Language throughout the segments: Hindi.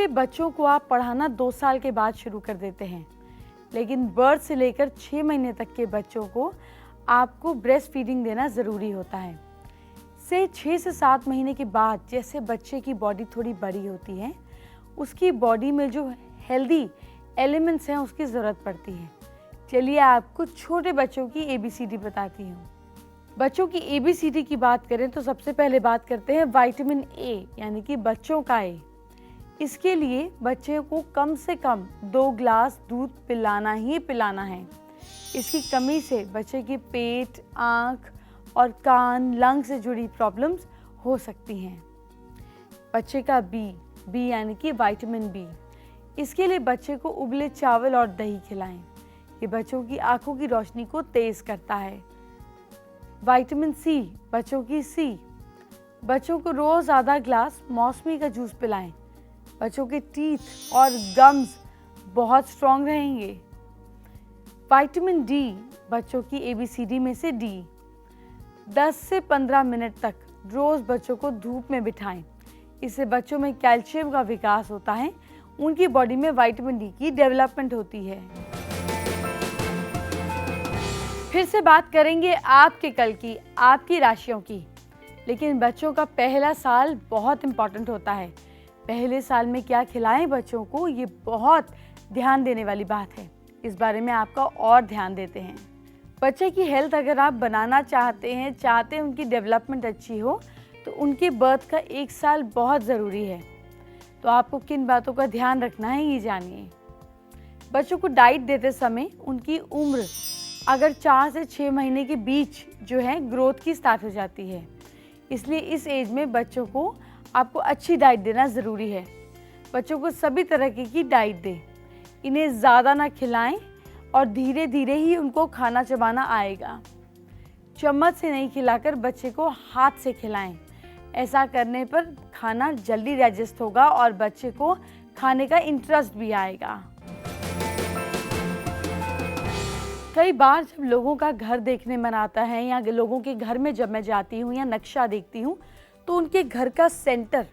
बच्चों को आप पढ़ाना 2 साल के बाद शुरू कर देते हैं, लेकिन बर्थ से लेकर 6 महीने तक के बच्चों को आपको ब्रेस्ट फीडिंग देना ज़रूरी होता है। 6 से 7 महीने के बाद जैसे बच्चे की बॉडी थोड़ी बड़ी होती है, उसकी बॉडी में जो हेल्दी एलिमेंट्स हैं उसकी ज़रूरत पड़ती है। चलिए आपको छोटे बच्चों की ABCD बताती हूँ। बच्चों की ABCD की बात करें तो सबसे पहले बात करते हैं विटामिन A यानी कि बच्चों का A। इसके लिए बच्चे को कम से कम 2 ग्लास दूध पिलाना ही पिलाना है। इसकी कमी से बच्चे के पेट, आँख और कान, लंग से जुड़ी प्रॉब्लम्स हो सकती हैं। बच्चे का B यानी कि विटामिन B। इसके लिए बच्चे को उबले चावल और दही खिलाएं। ये बच्चों की आँखों की रोशनी को तेज़ करता है। विटामिन C, बच्चों की C। बच्चों को रोज़ आधा ग्लास मौसमी का जूस पिलाएं। बच्चों के टीथ और गम्स बहुत स्ट्रॉन्ग रहेंगे। विटामिन D, बच्चों की ABCD में से D। 10 से 15 मिनट तक रोज़ बच्चों को धूप में बिठाएं। इससे बच्चों में कैल्शियम का विकास होता है, उनकी बॉडी में विटामिन D की डेवलपमेंट होती है। फिर से बात करेंगे आपके कल की, आपकी राशियों की। लेकिन बच्चों का पहला साल बहुत इम्पॉर्टेंट होता है। पहले साल में क्या खिलाएं बच्चों को, ये बहुत ध्यान देने वाली बात है। इस बारे में आपका और ध्यान देते हैं। बच्चे की हेल्थ अगर आप बनाना चाहते हैं उनकी डेवलपमेंट अच्छी हो, तो उनके बर्थ का 1 साल बहुत ज़रूरी है। तो आपको किन बातों का ध्यान रखना है ये जानिए। बच्चों को डाइट देते समय उनकी उम्र अगर 4 से 6 महीने के बीच जो है ग्रोथ की स्टार्ट हो जाती है, इसलिए इस एज में बच्चों को आपको अच्छी डाइट देना ज़रूरी है। बच्चों को सभी तरह की डाइट दें, इन्हें ज़्यादा ना खिलाएं और धीरे धीरे ही उनको खाना चबाना आएगा। चम्मच से नहीं खिलाकर बच्चे को हाथ से खिलाएं। ऐसा करने पर खाना जल्दी डाइजेस्ट होगा और बच्चे को खाने का इंटरेस्ट भी आएगा। कई बार जब लोगों का घर देखने मन आता है या लोगों के घर में जब मैं जाती हूँ या नक्शा देखती हूँ, तो उनके घर का सेंटर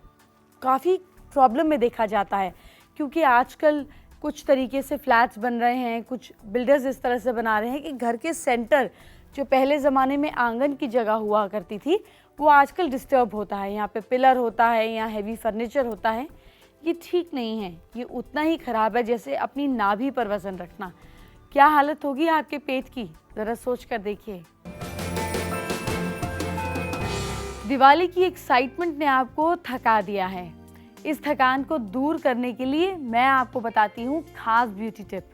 काफ़ी प्रॉब्लम में देखा जाता है, क्योंकि आजकल कुछ तरीके से फ्लैट्स बन रहे हैं, कुछ बिल्डर्स इस तरह से बना रहे हैं कि घर के सेंटर जो पहले ज़माने में आंगन की जगह हुआ करती थी, वो आजकल डिस्टर्ब होता है। यहाँ पे पिलर होता है या हैवी फर्नीचर होता है। ये ठीक नहीं है, ये उतना ही ख़राब है जैसे अपनी नाभि पर वज़न रखना। क्या हालत होगी आपके पेट की, ज़रा सोच कर देखिए। दिवाली की एक्साइटमेंट ने आपको थका दिया है। इस थकान को दूर करने के लिए मैं आपको बताती हूँ खास ब्यूटी टिप।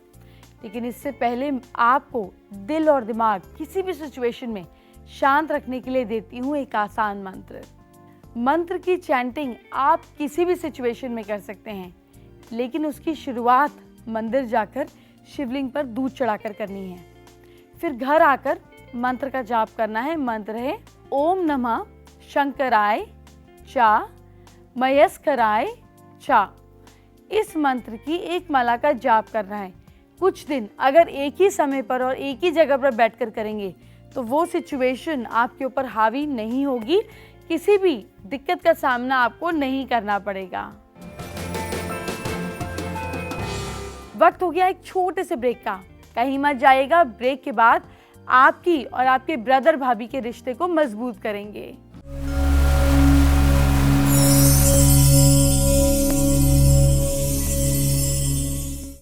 लेकिन इससे पहले आपको दिल और दिमाग किसी भी सिचुएशन में शांत रखने के लिए देती हूँ एक आसान मंत्र। मंत्र की चैंटिंग आप किसी भी सिचुएशन में कर सकते हैं, लेकिन उसकी शुरुआत मंदिर जाकर शिवलिंग पर दूध चढ़ाकर करनी है। फिर घर आकर मंत्र का जाप करना है। मंत्र है ओम नमः शंकराय चा मयस्कराय चा। इस मंत्र की एक माला का जाप करना है। कुछ दिन अगर एक ही समय पर और एक ही जगह पर बैठकर करेंगे तो वो सिचुएशन आपके ऊपर हावी नहीं होगी, किसी भी दिक्कत का सामना आपको नहीं करना पड़ेगा। वक्त हो गया एक छोटे से ब्रेक का, कहीं मत जाइएगा। ब्रेक के बाद आपकी और आपके ब्रदर भाभी के रिश्ते को मजबूत करेंगे।